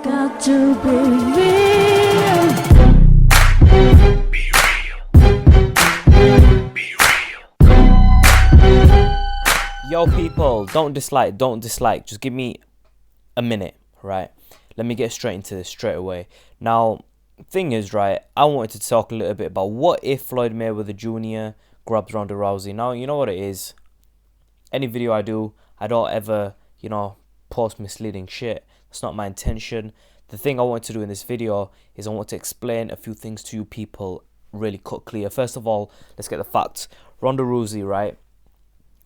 Got to be real. Be real. Be real. Yo, people, don't dislike. Just give me a minute, right? Let me get straight into this straight away. Now, thing is, right, I wanted to talk a little bit about what if Floyd Mayweather Jr. grabs Ronda Rousey. Now, you know what it is. Any video I do, I don't ever, post misleading shit. That's not my intention. The thing I want to do in this video is I want to explain a few things to you people really cut clear. First of all, let's get the facts. Ronda Rousey, right?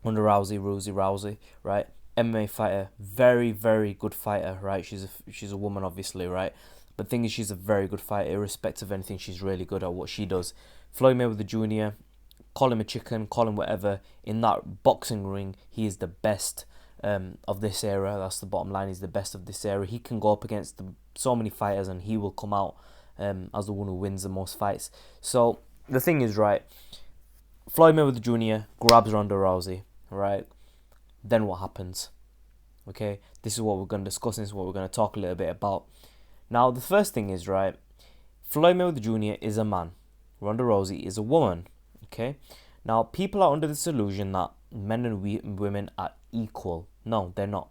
Ronda Rousey, right? MMA fighter, very, very good fighter, right? She's a woman, obviously, right? But the thing is, she's a very good fighter, irrespective of anything. She's really good at what she does. Floyd Mayweather Jr., call him a chicken, call him whatever. In that boxing ring, he is the best of this era. That's the bottom line. He's the best of this era. He can go up against so many fighters, and he will come out as the one who wins the most fights. So the thing is, right? Floyd Mayweather Jr. grabs Ronda Rousey, right? Then what happens? Okay, this is what we're going to discuss. This is what we're going to talk a little bit about. Now, the first thing is, right, Floyd Mayweather Jr. is a man. Ronda Rousey is a woman. Okay, now people are under this illusion that men and women are equal. No, they're not.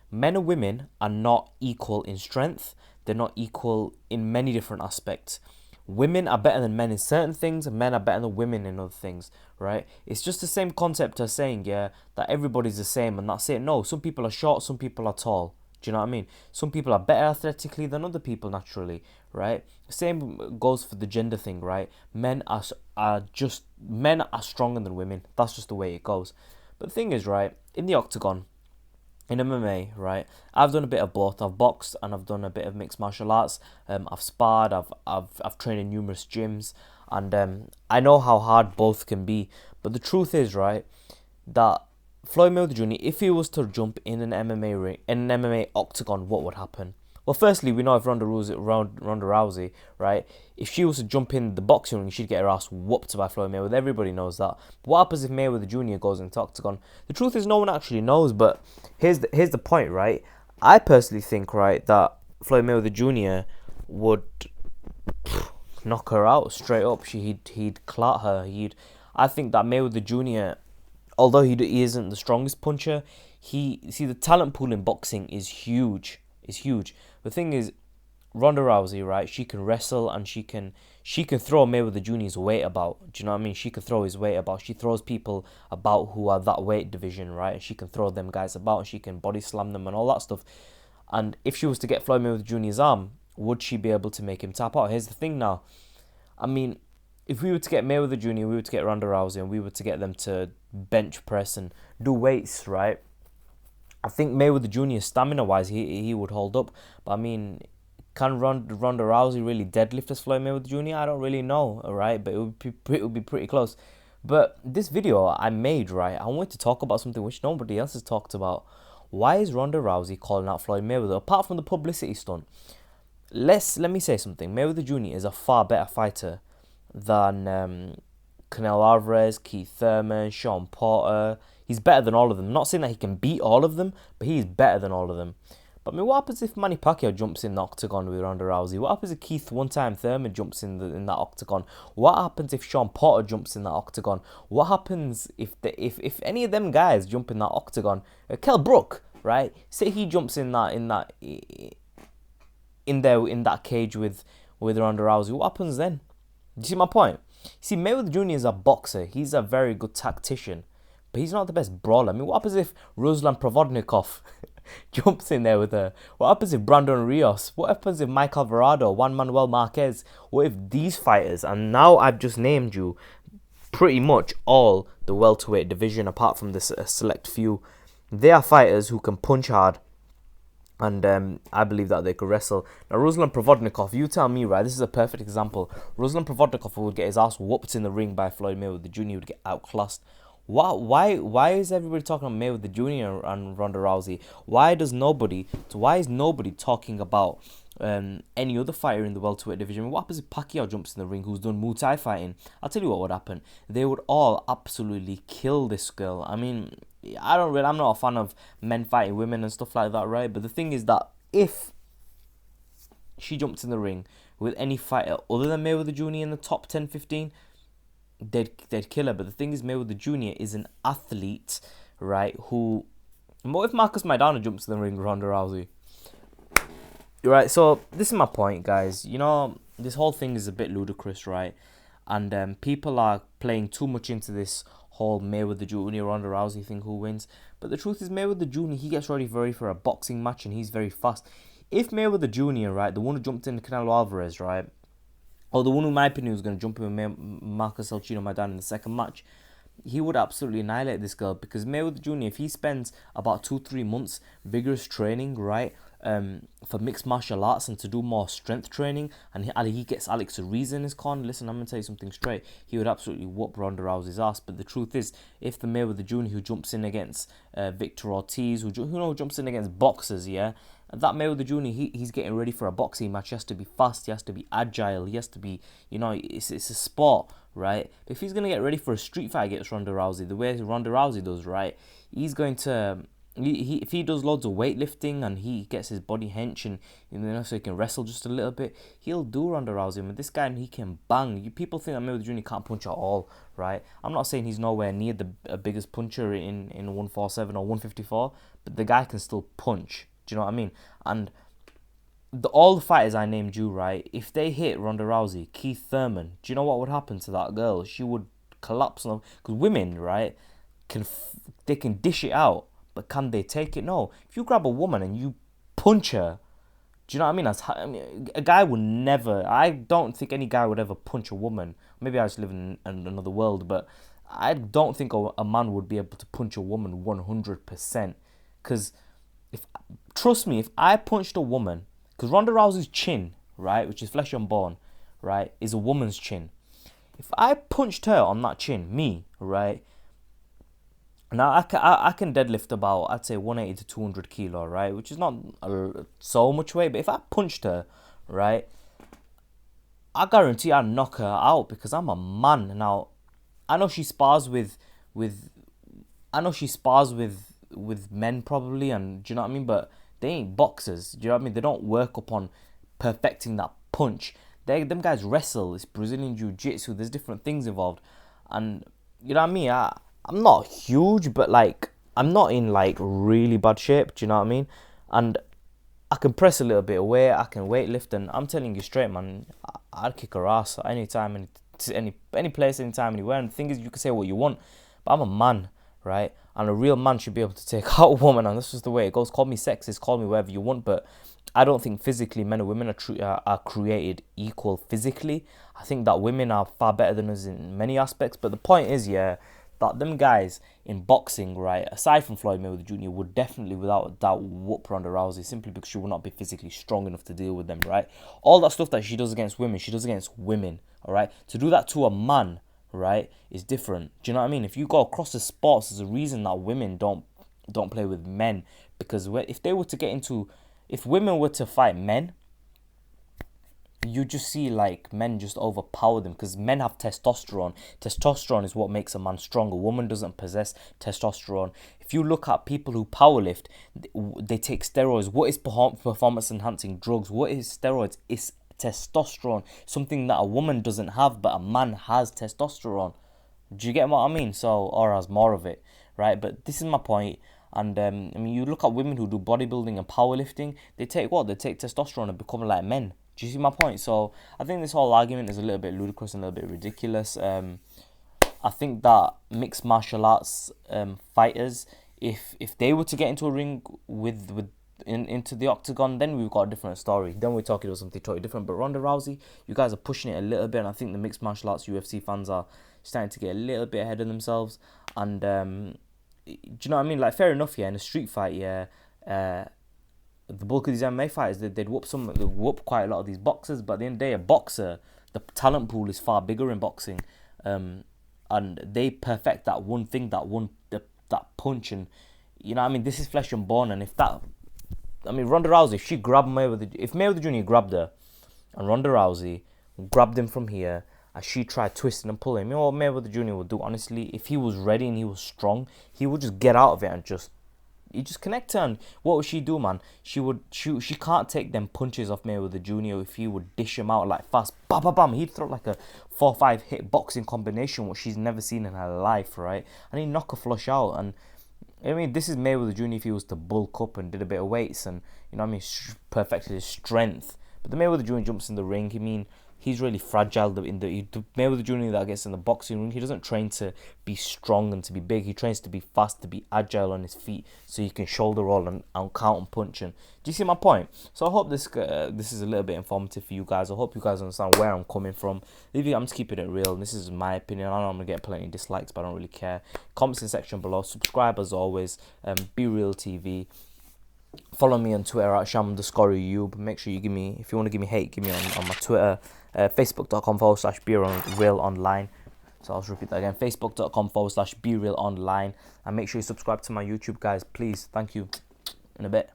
Men and women are not equal in strength. They're not equal in many different aspects. Women are better than men in certain things, and men are better than women in other things, right? It's just the same concept as saying, that everybody's the same and that's it. No, some people are short, some people are tall. Do you know what I mean? Some people are better athletically than other people naturally, right? Same goes for the gender thing, right? Men are stronger than women. That's just the way it goes. But the thing is, right, in the octagon, in MMA, right, I've done a bit of both. I've boxed and I've done a bit of mixed martial arts. I've sparred. I've trained in numerous gyms, and I know how hard both can be. But the truth is, right, that Floyd Mayweather Jr., if he was to jump in an MMA ring, in an MMA octagon, what would happen? Well, firstly, we know if Ronda Rousey, right, if she was to jump in the boxing ring, she'd get her ass whooped by Floyd Mayweather. Everybody knows that. But what happens if Mayweather Jr. goes into octagon? The truth is, no one actually knows. But here's the point, right? I personally think, right, that Floyd Mayweather Jr. would knock her out straight up. He'd clot her. I think that Mayweather Jr., although he isn't the strongest puncher, the talent pool in boxing is huge. It's huge. The thing is, Ronda Rousey, right? She can wrestle and she can throw Mayweather Jr.'s weight about. Do you know what I mean? She can throw his weight about. She throws people about who are that weight division, right? She can throw them guys about and she can body slam them and all that stuff. And if she was to get Floyd Mayweather Jr.'s arm, would she be able to make him tap out? Here's the thing now. I mean, if we were to get Mayweather Jr., we were to get Ronda Rousey, and we were to get them to bench press and do weights, right? I think Mayweather Jr. stamina-wise, he would hold up. But I mean, can Ronda Rousey really deadlift as Floyd Mayweather Jr.? I don't really know, right? But it would be pretty close. But this video I made, right, I wanted to talk about something which nobody else has talked about. Why is Ronda Rousey calling out Floyd Mayweather? Apart from the publicity stunt, let me say something. Mayweather Jr. is a far better fighter than Canelo Alvarez, Keith Thurman, Sean Porter. He's better than all of them. I'm not saying that he can beat all of them, but he's better than all of them. But I mean, what happens if Manny Pacquiao jumps in the octagon with Ronda Rousey? What happens if Keith one-time Thurman jumps in that octagon? What happens if Sean Porter jumps in that octagon? What happens if any of them guys jump in that octagon? Kell Brook, right? Say he jumps in that cage with Ronda Rousey. What happens then? Do you see my point? See, Mayweather Jr. is a boxer. He's a very good tactician, but he's not the best brawler. I mean, what happens if Ruslan Provodnikov jumps in there with her? What happens if Brandon Rios? What happens if Mike Alvarado, Juan Manuel Marquez? What if these fighters, and now I've just named you pretty much all the welterweight division apart from this select few, they are fighters who can punch hard. And I believe that they could wrestle. Now, Ruslan Provodnikov, you tell me, right? This is a perfect example. Ruslan Provodnikov would get his ass whooped in the ring by Floyd Mayweather Jr. He would get outclassed. Why is everybody talking about Mayweather Jr. and Ronda Rousey? Why is nobody talking about any other fighter in the welterweight division? What happens if Pacquiao jumps in the ring, who's done Muay Thai fighting? I'll tell you what would happen. They would all absolutely kill this girl. I mean, I'm not a fan of men fighting women and stuff like that, right? But the thing is that if she jumped in the ring with any fighter other than Mayweather Jr. in the top 10, 15, they'd kill her. But the thing is, Mayweather Jr. is an athlete, right? Who, what if Marcus Maidana jumps in the ring with Ronda Rousey? Right, so this is my point, guys. You know, this whole thing is a bit ludicrous, right? And people are playing too much into this whole Mayweather Jr. Ronda Rousey thing, who wins. But the truth is, Mayweather Jr., he gets ready for a boxing match, and he's very fast. If Mayweather Jr., right, the one who jumped in Canelo Alvarez, right, or the one who, in my opinion, was going to jump in with Marcus Alcino Maidana in the second match, he would absolutely annihilate this girl. Because Mayweather Jr., if he spends about 2-3 months vigorous training, right, for mixed martial arts and to do more strength training, and he gets Alex Ariza in his corner, listen, I'm going to tell you something straight, he would absolutely whoop Ronda Rousey's ass. But the truth is, if the Mayweather Jr. who jumps in against Victor Ortiz, who jumps in against boxers, yeah, that Mayweather Jr., he's getting ready for a boxing match. He has to be fast, he has to be agile, he has to be, you know, it's a sport, right? But if he's going to get ready for a street fight against Ronda Rousey, the way Ronda Rousey does, right, he's going to, if he does loads of weightlifting and he gets his body hench and, you know, so he can wrestle just a little bit, he'll do Ronda Rousey. I mean, this guy, he can bang. People think that Mayweather Jr. can't punch at all, right? I'm not saying he's nowhere near the biggest puncher in 147 or 154, but the guy can still punch. Do you know what I mean? And all the fighters I named you, right, if they hit Ronda Rousey, Keith Thurman, do you know what would happen to that girl? She would collapse. Because women, right, they can dish it out, but can they take it? No. If you grab a woman and you punch her, do you know what I mean? A guy would never, I don't think any guy would ever punch a woman. Maybe I just live in another world, but I don't think a man would be able to punch a woman 100%. Because, trust me, if I punched a woman, because Ronda Rousey's chin, right, which is flesh and bone, right, is a woman's chin. If I punched her on that chin, me, right, now I can deadlift about, I'd say 180 to 200 kilo, right, which is not so much weight. But if I punched her, right, I guarantee I'd knock her out because I'm a man. Now, I know she spars with men probably, and do you know what I mean? But they ain't boxers. Do you know what I mean? They don't work upon perfecting that punch. Them guys wrestle. It's Brazilian Jiu-Jitsu. There's different things involved, and you know what I mean. I'm not huge, but like I'm not in like really bad shape. Do you know what I mean? And I can press a little bit of weight. I can weight lift, and I'm telling you straight, man. I'd kick her ass anytime, any place, anytime, anywhere. And the thing is, you can say what you want, but I'm a man, right? And a real man should be able to take out a woman, and that's just the way it goes. Call me sexist, call me whatever you want, but I don't think physically men and women are created equal physically. I think that women are far better than us in many aspects. But the point is, yeah, that them guys in boxing, right, aside from Floyd Mayweather Jr., would definitely, without a doubt, whoop Ronda Rousey simply because she will not be physically strong enough to deal with them, right? All that stuff that she does against women, she does against women, all right? To do that to a man, right, is different. Do you know what I mean? If you go across the sports, there's a reason that women don't play with men. Because if women were to fight men, you just see like men just overpower them because men have testosterone. Testosterone is what makes a man strong. A woman doesn't possess testosterone. If you look at people who powerlift, they take steroids. What is performance enhancing drugs? What is steroids? It's testosterone, something that a woman doesn't have, but a man has testosterone. Do you get what I mean? So, or has more of it, right? But this is my point. And I mean, you look at women who do bodybuilding and powerlifting, they take what? They take testosterone and become like men. Do you see my point? So I think this whole argument is a little bit ludicrous and a little bit ridiculous. I think that mixed martial arts fighters, if they were to get into a ring into the octagon, then we've got a different story. Then we're talking about something totally different. But Ronda Rousey, you guys are pushing it a little bit, and I think the mixed martial arts UFC fans are starting to get a little bit ahead of themselves. And do you know what I mean? Like, fair enough, yeah, in a street fight, yeah, the bulk of these MMA fighters, they'd whoop quite a lot of these boxers, but at the end of the day, a boxer, the talent pool is far bigger in boxing, and they perfect that one thing, that punch, and you know what I mean, this is flesh and bone. And Ronda Rousey, if Mayweather Jr. grabbed her, and Ronda Rousey grabbed him from here, and she tried twisting and pulling, you know what Mayweather Jr. would do, honestly, if he was ready and he was strong, he would just get out of it and just he just connected. And what would she do, man? She can't take them punches off Mayweather Jr. if he would dish him out like fast, bam, bam, bam. He'd throw like a 4-5 hit boxing combination, what she's never seen in her life, right? And he'd knock a flush out. And I mean, this is Mayweather Jr. if he was to bulk up and did a bit of weights and, you know what I mean, perfected his strength. But the Mayweather Jr. jumps in the ring. I mean, he's really fragile. The Mayweather Jr. that gets in the boxing ring, he doesn't train to be strong and to be big. He trains to be fast, to be agile on his feet, so he can shoulder roll and count and punch. And do you see my point? So I hope this is a little bit informative for you guys. I hope you guys understand where I'm coming from. I'm just keeping it real. This is my opinion. I know I'm gonna get plenty of dislikes, but I don't really care. Comments in section below. Subscribe as always. Be Real TV. Follow me on Twitter at sham_you. Make sure you give me, if you want to give me hate, give me on my Twitter, facebook.com/BeRealOnline. So I'll just repeat that again, facebook.com/BeRealOnline. And make sure you subscribe to my YouTube, guys, please. Thank you. In a bit.